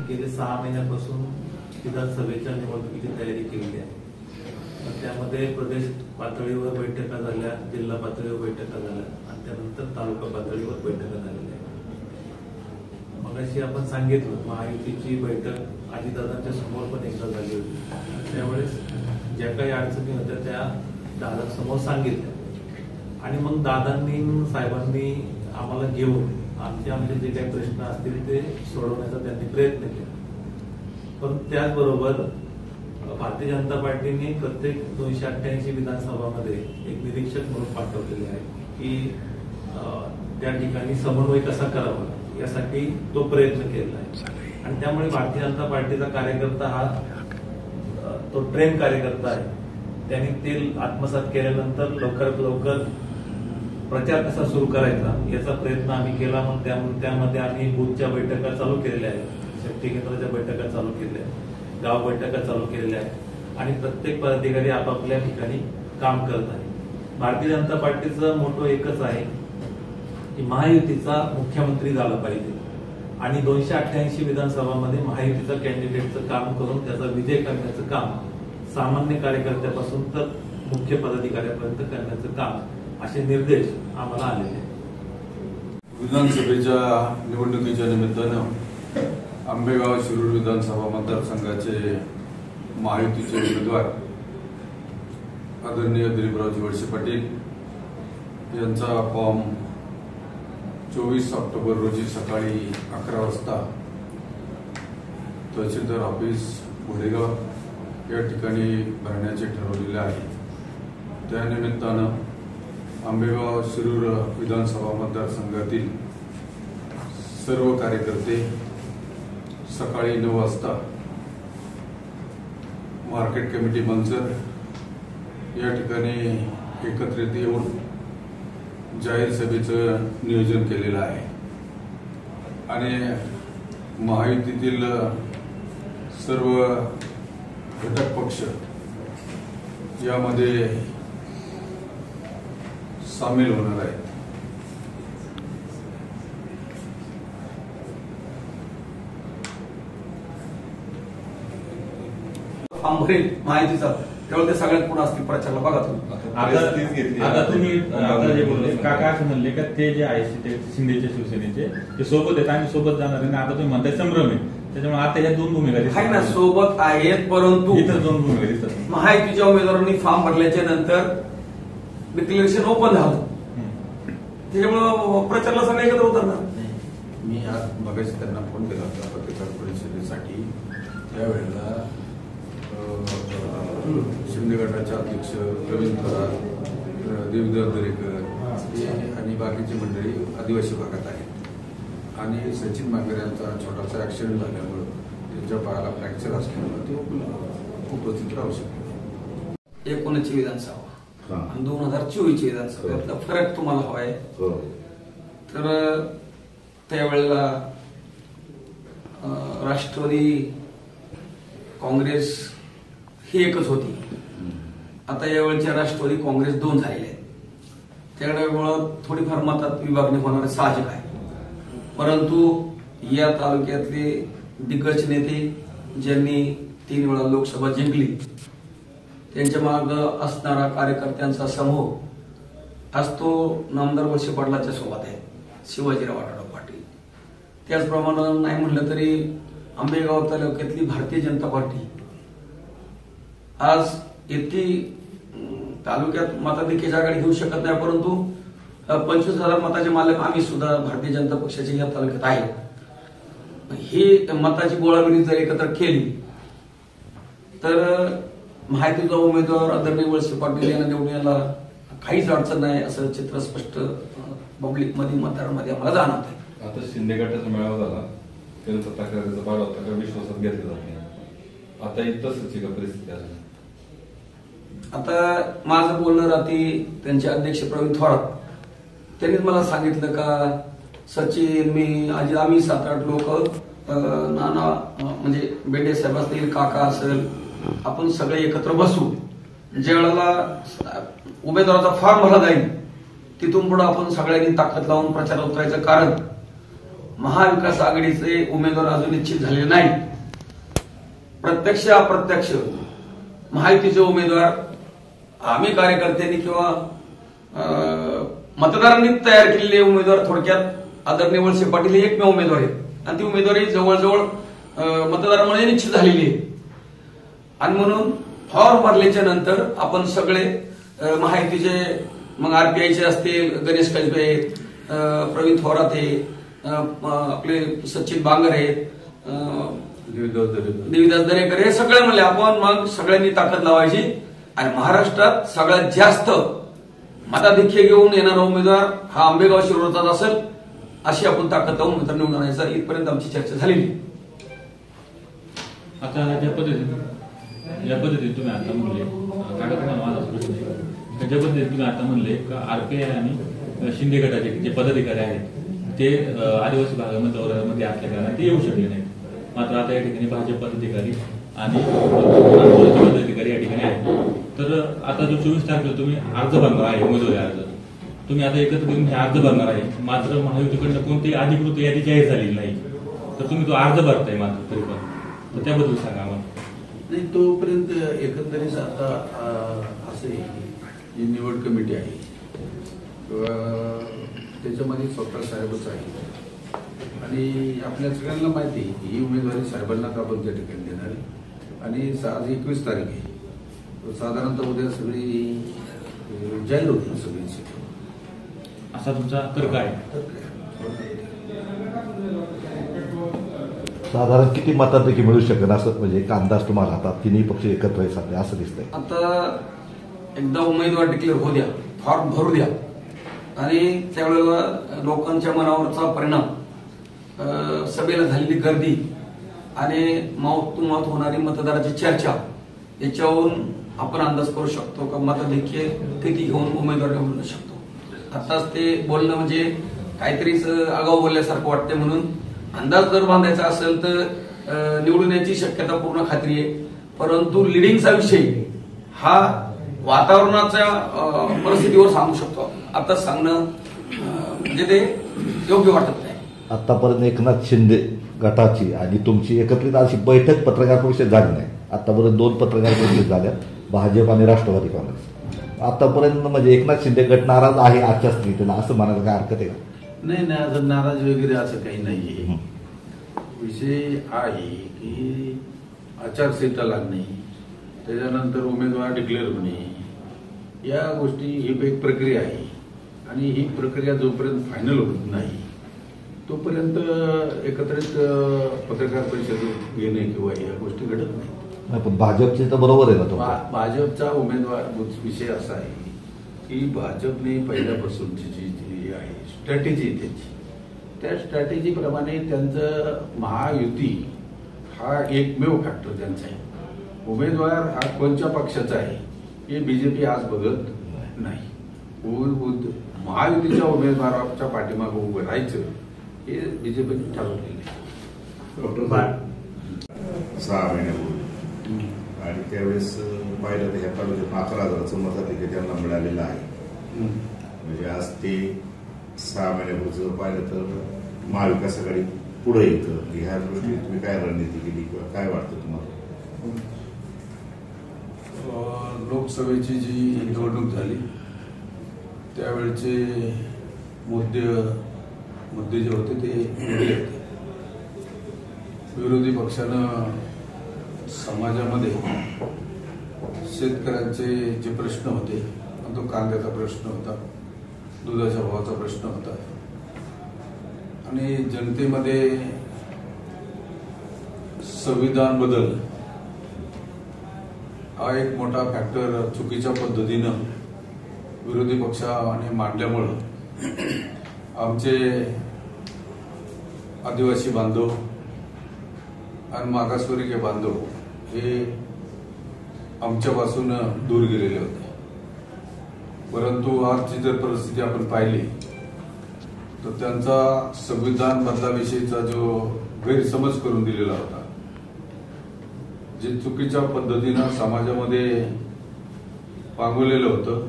गेले 6 महिन्यापासून विधानसभेच्या निवडणुकीची तयारी केलेली आहे। त्यामध्ये प्रदेश पातळीवर बैठका झाल्या, जिल्हा पातळीवर बैठका झाल्या आणि त्यानंतर तालुका पातळीवर बैठका झालेल्या आहेत। मगाशी आपण सांगितलं महायुतीची बैठक अजितदादांच्या समोर पण एकदा झाली होती। त्यावेळेस ज्या काही अडचणी होत्या त्या दादांसमोर सांगितल्या आणि मग दादांनी साहेबांनी आम्हाला घेऊन आमचे जे काही प्रश्न असतील ते सोडवण्याचा त्यांनी प्रयत्न केला। पण त्याचबरोबर भारतीय जनता पार्टीने प्रत्येक 288 विधानसभामध्ये एक निरीक्षक म्हणून पाठवलेले आहे की त्या ठिकाणी समन्वय कसा करावा यासाठी तो प्रयत्न केला आहे। आणि त्यामुळे भारतीय जनता पार्टीचा कार्यकर्ता हा तो ट्रेन कार्यकर्ता आहे। त्यांनी ते आत्मसात केल्यानंतर लवकरात लवकर प्रचार कसा सुरू करायचा याचा प्रयत्न आम्ही केला। मग त्यामध्ये आम्ही बूथच्या बैठका चालू केलेल्या आहेत, शक्ती केंद्राच्या बैठका चालू केल्या आहेत, गाव बैठका चालू केलेल्या आहेत आणि प्रत्येक पदाधिकारी आपापल्या ठिकाणी काम करत आहे। भारतीय जनता पार्टीचं मोठं एकच आहे की महायुतीचा मुख्यमंत्री झाला पाहिजे आणि 288 विधानसभामध्ये महायुतीचा कॅन्डिडेटचं काम करून त्याचा विजय करण्याचं काम सामान्य कार्यकर्त्यापासून तर मुख्य पदाधिकाऱ्यापर्यंत करण्याचं काम असे निर्देश आम्हाला आलेले आहेत। विधानसभेच्या निवडणुकीच्या निमित्तानं आंबेगाव शिरूर विधानसभा मतदारसंघाचे महायुतीचे उमेदवार आदरणीय दिलीपरावजी वळसे पाटील यांचा फॉर्म 24 ऑक्टोबर रोजी सकाळी 11 वाजता तहसीलदार ऑफिस घोडेगाव या ठिकाणी भरण्याचे ठरवलेले आहे। त्यानिमित्तानं आंबेगाव शिरूर विधानसभा मतदारसंघातील सर्व कार्यकर्ते सकाळी 9 वाजता मार्केट कमिटी मंचर या ठिकाणी एकत्रित येऊन जाहीर सभेचं नियोजन केलेलं आहे आणि महायुतीतील सर्व घटक पक्ष यामध्ये सामील होणार आहेत। फॉर्म भरेल महायुतीचा त्यावेळेस ते सगळ्यात पुढे असतील प्रचारला। बघा आता तुम्ही आता जे बोलले काका असं म्हणले का ते जे आहे ते शिंदेच्या शिवसेनेचे ते सोबत आहेत, आम्ही सोबत जाणार आहे। आता तुम्ही म्हणताय संभ्रम आहे, त्याच्यामुळे आता ह्या 2 भूमिका आहे ना, सोबत आहेत परंतु इतर 2 भूमिका दिसतात। महायुतीच्या उमेदवारांनी फॉर्म भरल्याच्या नंतर डिक्लेरेशन ओपन झालं, त्याच्यामुळे प्रचारला सगळे एकत्र होतात ना। मी आज मगाशी त्यांना फोन केला होता पत्रकार परिषदेसाठी। त्यावेळेला शिंदे गटाचे अध्यक्ष प्रवीण थोरात, देवदास दरेकर आणि बाकीची मंडळी आदिवासी भागात आहेत आणि सचिन मांगर यांचा छोटासा ऍक्सिडेंट झाल्यामुळे त्यांच्या पायाला फ्रॅक्चर असल्यामुळे ते उपस्थित राहू शकते। 19 विधानसभा आणि 2024 विधानसभा यातला फरक तुम्हाला हवाय तर त्यावेळेला राष्ट्रवादी काँग्रेस ही एकच होती। आता यावेळच्या राष्ट्रवादी काँग्रेस 2 झालेले आहेत, त्यामुळे थोडीफार मतात विभागणी होणार साहजिक आहे। परंतु या तालुक्यातले दिग्गज नेते ज्यांनी 3 वेळा लोकसभा जिंकली त्यांच्या मागे असणारा कार्यकर्त्यांचा समूह आज तो नामदार वळसे पाटलांच्या सोबत आहे, शिवाजीराव आढळराव पाटील। त्याचप्रमाणे नाही म्हणलं तरी आंबेगाव तालुक्यातली भारतीय जनता पार्टी आज इतकी तालुक्यात मताधिक्याची आघाडी घेऊ शकत नाही, परंतु 25,000 मताचे मालक आम्ही सुद्धा भारतीय जनता पक्षाचे या तालुक्यात आहे। ही मताची गोळाबेरी जर एकत्र केली तर महायुतीचा उमेदवार आदरणीय वळसे पाटील यांना निवडून यायला काहीच अडचण नाही असं चित्र स्पष्ट पब्लिक मध्ये मतदारांमध्ये आम्हाला जाणवत आहे। आता शिंदे गटाचा मेळावा झाला, त्यांचा तक्रारीचा पाडा होता का विश्वासात घेतला जात नाही, आता तसंच का परिस्थिती आहे? आता माझं बोलणं रात्री त्यांचे अध्यक्ष प्रवीण थोरात त्यांनीच मला सांगितलं का सचिन मी आम्ही 7-8 लोक नाना म्हणजे बेंडे साहेब असतील, काका असेल, आपण सगळे एकत्र बसू, ज्या वेळेला उमेदवाराचा फॉर्म भरला जाईल तिथून पुढे आपण सगळ्यांनी ताकद लावून प्रचारात उतरायचं। कारण महाविकास आघाडीचे उमेदवार अजून निश्चित झालेले नाहीत. प्रत्यक्ष अप्रत्यक्ष महायुतीचे उमेदवार आम्ही कार्यकर्त्यांनी किंवा मतदारांनी तयार केलेले उमेदवार थोडक्यात आदरणीय वळसे पाटील हे एकमेव उमेदवार आहेत आणि ती उमेदवारी जवळजवळ मतदारांमध्ये निश्चित झालेली आहे. आणि म्हणून फॉर्म भरल्याच्या नंतर आपण सगळे महायुतीचे मग आरपीआयचे असतील, गणेश कसबे, प्रवीण थोरात आहे, आपले सचिन बांगर आहेत, देवीदास दरेकर, हे सगळे म्हणले आपण मग सगळ्यांनी ताकद लावायची आणि महाराष्ट्रात सगळ्यात जास्त मताधिक्य घेऊन येणारा उमेदवार हा आंबेगाव शिरोळचाच असेल अशी आपण ताकद लावून उमेदवार निवडून आणायचा इथपर्यंत आमची चर्चा झालेली. आता ज्या पद्धतीने तुम्ही आता म्हणले काका, तुम्हाला माझा प्रश्न आहे, ज्या पद्धतीने तुम्ही आता म्हणले का आरपीआय आणि शिंदे गटाचे जे पदाधिकारी आहेत ते आदिवासी भागामध्ये दौऱ्यामध्ये असल्या कारणाने ते येऊ शकले नाहीत. मात्र आता या ठिकाणी भाजप पदाधिकारी आणि पदाधिकारी या ठिकाणी आहेत. तर आता जो 24 तारखेला तुम्ही अर्ज भरणार आहे, उमेदवारी अर्ज तुम्ही आता एकत्र येऊन हे अर्ज भरणार आहे, मात्र महायुतीकडनं कोणतीही अधिकृत यादी जाहीर झालेली नाही, तर तुम्ही तो अर्ज भरताय मात्र तरी पण, तर त्याबद्दल सांगा आम्हाला. नाही, तोपर्यंत एकंदरीत आता असे जी निवड कमिटी आहे त्याच्यामध्ये स्वतः साहेबच आहे आणि आपल्या सगळ्यांना माहिती आहे की ही उमेदवारी साहेबांनाच आपण त्या ठिकाणी देणार आहे. आणि आज 21 तारीख आहे, साधारणतः उद्या सगळी जाहीर होती सगळी असा तुमचा तर्क आहे. साधारण किती मतांपैकी मिळू शकेल असं म्हणजे एक अंदाज तुम्हाला आता तिन्ही पक्ष एकत्र आहे सध्या असं दिसतंय. आता एकदा उमेदवार डिक्लेअर होऊ द्या, फॉर्म भरू द्या आणि त्यावेळेला लोकांच्या मनावरचा परिणाम, सभेला झालेली गर्दी आणि माउथ टू माउथ होणारी मतदाराची चर्चा याच्यावरून आपण अंदाज करू शकतो का मताधिक्य किती घेऊन उमेदवार निवडू शकतो. आताच ते बोलणं म्हणजे काहीतरीच आगाऊ बोलल्यासारखं वाटते. म्हणून अंदाज जर बांधायचा असेल तर निवडून याची शक्यता पूर्ण खात्री आहे. परंतु लिडिंगचा विषय हा वातावरणाच्या परिस्थितीवर सांगू शकतो. आता सांगणं म्हणजे ते योग्य वाटत नाही. आतापर्यंत एकनाथ शिंदे गटाची आणि तुमची एकत्रित अशी बैठक पत्रकार परिषद झाली नाही. आतापर्यंत 2 पत्रकार परिषद झाल्या, भाजप आणि राष्ट्रवादी काँग्रेस. आतापर्यंत म्हणजे एकनाथ शिंदे गट नाराज आहे आजच्या स्थितीला असं म्हणायला काय हरकत आहे का? नाही, असं नाराज वगैरे असं काही नाहीये. विषय आहे की आचारसंहिता लागणे, त्याच्यानंतर उमेदवार डिक्लेअर होणे, या गोष्टी ही एक प्रक्रिया आहे आणि ही प्रक्रिया जोपर्यंत फायनल होत नाही तोपर्यंत एकत्रित पत्रकार परिषद घेणे किंवा या गोष्टी घडत नाही. पण भाजपचे तर बरोबर आहे ना. भाजपचा उमेदवार विषय असा आहे की भाजपने पहिल्यापासूनची जी आहे स्ट्रॅटेजी त्यांची, त्या स्ट्रॅटेजीप्रमाणे त्यांचं महायुती हा एकमेव फॅक्टर त्यांचा आहे. उमेदवार हा कोणत्या पक्षाचा आहे हे बीजेपी आज बघत नाही. महायुतीच्या उमेदवाराच्या पाठीमागे उभं राहायचं हे बीजेपीने ठरवलेलं आहे. 6 महिन्यापूर्वी आणि त्यावेळेस पाहिलं तर ह्या तालुक्यात 11,000चं मताधिक्य त्यांना मिळालेलं आहे. म्हणजे आज ते 6 महिन्यापूर्वीचं पाहिलं तर महाविकास आघाडी पुढे येतं. ह्या दृष्टीने तुम्ही काय रणनीती केली किंवा काय वाटतं तुम्हाला? लोकसभेची जी निवडणूक झाली त्यावेळचे मुद्दे जे होते ते वेगळे होते. विरोधी पक्षानं समाजामध्ये शेतकऱ्यांचे जे प्रश्न होते, तो कांद्याचा प्रश्न होता, दुधाच्या भावाचा प्रश्न होता आणि जनतेमध्ये संविधान बदल हा एक मोठा फॅक्टर चुकीच्या पद्धतीनं विरोधी पक्षाने मांडल्यामुळं आमचे आदिवासी बांधव आणि मागासवर्गीय बांधव हे आमच्यापासून दूर गेलेले होते. परंतु आजची जर परिस्थिती आपण पाहिली तर त्यांचा संविधान बदलाविषयीचा जो गैरसमज करून दिलेला होता, जे चुकीच्या पद्धतीनं समाजामध्ये पांगवलेलं होतं,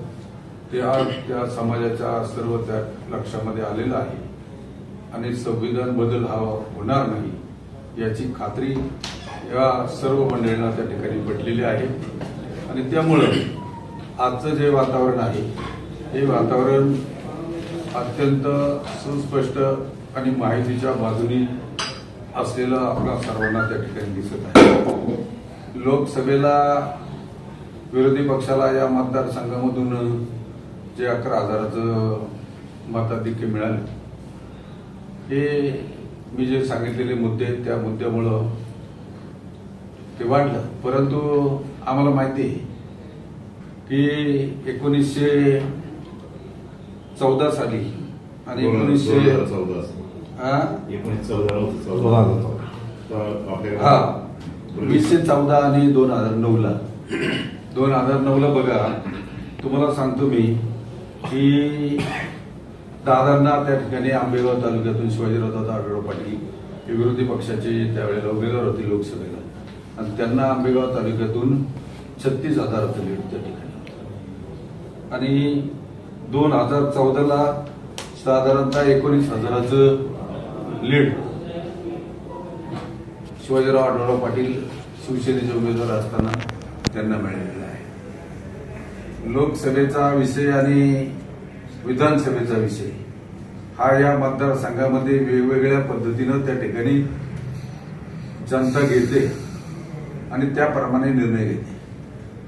ते आज त्या समाजाच्या सर्व त्या लक्षामध्ये आलेलं आहे आणि संविधान बदल हा होणार नाही याची खात्री या सर्व मंडळींना त्या ठिकाणी पटलेली आहे. आणि त्यामुळं आजचं जे वातावरण आहे हे वातावरण अत्यंत सुस्पष्ट आणि माहितीच्या बाजूनी असलेलं आपल्या सर्वांना त्या ठिकाणी दिसत आहे. लोकसभेला विरोधी पक्षाला या मतदारसंघामधून जे 11,000चं मताधिक्य मिळालं हे मी जे सांगितलेले मुद्दे त्या मुद्द्यामुळं ते वाढलं. परंतु आम्हाला माहिती आहे की 1914 साली आणि 2014 2014 आणि 2009ला 2009ला बघा, तुम्हाला सांगतो मी की दादांना त्या ठिकाणी आंबेगाव तालुक्यातून शिवाजीराव आढळराव पाटील हे विरोधी पक्षाचे त्यावेळेला उमेदवार होते लोकसभेला, आणि त्यांना आंबेगाव तालुक्यातून 36,000चं लीड त्या ठिकाणी. आणि 2014ला साधारणतः 19,000चं लीड शिवाजीराव आढळराव पाटील शिवसेनेचे उमेदवार असताना त्यांना मिळालेला आहे. लोकसभेचा विषय आणि विधानसभेचा विषय हा या मतदारसंघामध्ये वेगवेगळ्या पद्धतीनं त्या ठिकाणी जनता घेते आणि त्याप्रमाणे निर्णय घेते.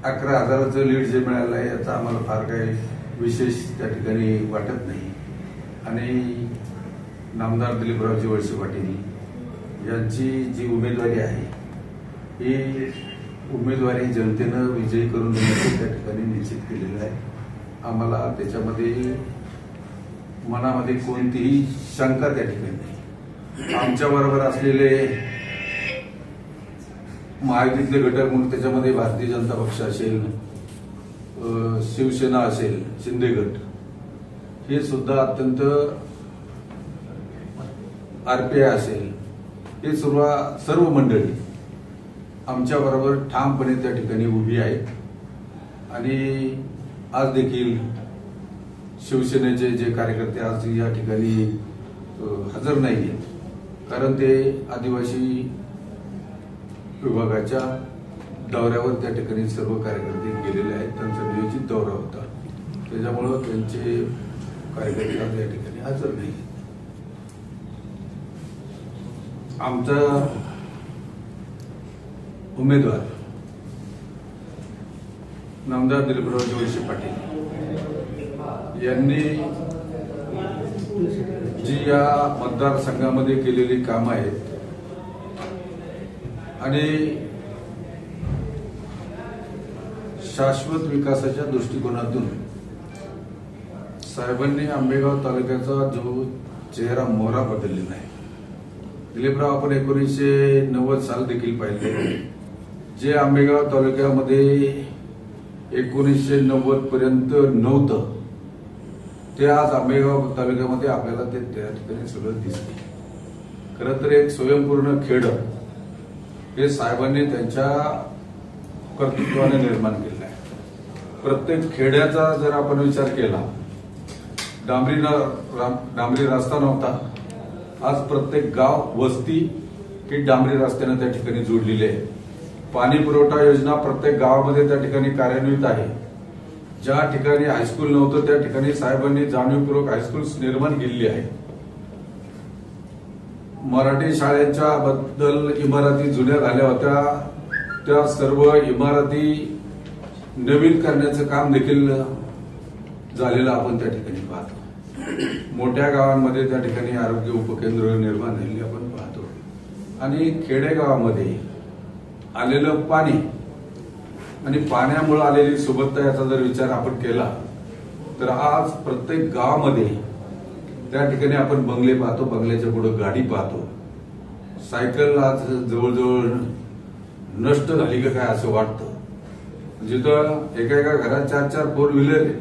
11,000चं लीड जे मिळालं आहे याचा आम्हाला फार काही विशेष त्या ठिकाणी वाटत नाही. आणि नामदार दिलीपरावजी वळसे पाटील यांची जी उमेदवारी आहे ही उमेदवारी जनतेनं विजयी करून देण्याचं त्या ठिकाणी निश्चित केलेलं आहे. आम्हाला त्याच्यामध्ये मनामध्ये कोणतीही शंका त्या ठिकाणी नाही. आमच्या बरोबर असलेले महायुतीतले घटक मग त्याच्यामध्ये भारतीय जनता पक्ष असेल, शिवसेना असेल, शिंदे गट हे सुद्धा अत्यंत, आरपीआय असेल, हे सर्व मंडळी आमच्या बरोबर ठामपणे त्या ठिकाणी उभी आहेत. आणि आज देखील शिवसेनेचे जे कार्यकर्ते आज या ठिकाणी हजर नाही आहेत, कारण ते आदिवासी विभागाच्या दौऱ्यावर त्या ठिकाणी सर्व कार्यकर्ते गेलेले आहेत. त्यांचा नियोजित दौरा होता, त्याच्यामुळं त्यांचे कार्यकर्ते आज या ठिकाणी हजर नाही. आमचा उमेदवार नामदार दिलीपरावजी वळसे पाटील यांनी जी या मतदारसंघामध्ये केलेली कामं आहेत आणि शाश्वत विकासाच्या दृष्टिकोनातून साहेबांनी आंबेगाव तालुक्याचा जो चेहरा मोहरा बदललेला आहे. दिलीपराव, आपण 1990 साल देखील पाहिले, जे आंबेगाव तालुक्यामध्ये 1990 पर्यंत नव्हतं ते आज आंबेगाव तालुक्यामध्ये आपल्याला ते त्या ठिकाणी सगळं दिसते. खरं तर एक स्वयंपूर्ण खेड हे साहेबांनी त्यांच्या कर्तृत्वाने निर्माण केलं आहे. प्रत्येक खेड्याचा जर आपण विचार केला, डांबरी रस्ता नव्हता, आज प्रत्येक गाव वस्ती ही डांबरी रस्त्याने त्या ठिकाणी जोडलेली आहे. पाणी पुरवठा योजना प्रत्येक गावामध्ये त्या ठिकाणी कार्यान्वित आहे. ज्या ठिकाणी हायस्कूल नव्हतं त्या ठिकाणी साहेबांनी जाणीवपूर्वक हायस्कूल्स निर्माण केलेली आहे. मराठी शाळेच्या बद्दल इमारती जुन्या झाल्या होत्या, त्या सर्व इमारती नवीन करण्याचं काम देखील झालेलं आपण त्या ठिकाणी पाहतो. मोठ्या गावांमध्ये त्या ठिकाणी आरोग्य उपकेंद्र निर्माण झालेली आपण पाहतो. आणि खेडेगावामध्ये आलेलं पाणी आणि पाण्यामुळे आलेली सुबत्ता याचा जर विचार आपण केला तर आज प्रत्येक गावामध्ये त्या ठिकाणी आपण बंगले पाहतो, बंगल्याच्या पुढे गाडी पाहतो. सायकल आज जवळजवळ नष्ट झाली का काय असं वाटतं. जिथं एका घरात 4-4 फोर व्हीलर आहे,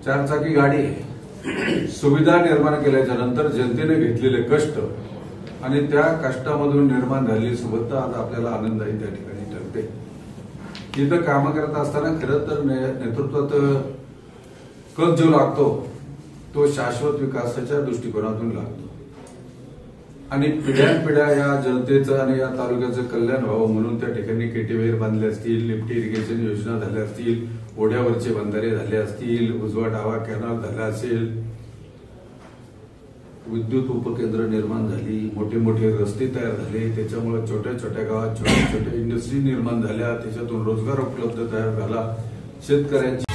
4 चाकी गाडी आहे. सुविधा निर्माण केल्याच्या नंतर जनतेने घेतलेले कष्ट आणि त्या कष्टामधून निर्माण झालेली सुबत्ता आज आपल्याला आनंददायी त्या ठिकाणी ठरते. तिथं कामं करत असताना खरं तर नेतृत्वात कल जो लागतो तो शाश्वत विकासाच्या दृष्टिकोनातून लागतो. आणि पिढ्यानपिढ्या या जनतेचं आणि या तालुक्याचं कल्याण व्हावं म्हणून त्या ठिकाणी केटीवेर बांधले असतील, लिफ्ट इरिगेशन योजना झाल्या असतील, ओढ्यावरचे बंधारे झाले असतील, उजवा डावा कॅनल झाला असेल, विद्युत उपकेंद्र निर्माण झाली, मोठे मोठे रस्ते तयार झाले, त्याच्यामुळे छोट्या छोट्या गावात छोट्या छोट्या इंडस्ट्री निर्माण झाल्या, त्याच्यातून रोजगार उपलब्ध तयार झाला, शेतकऱ्यांची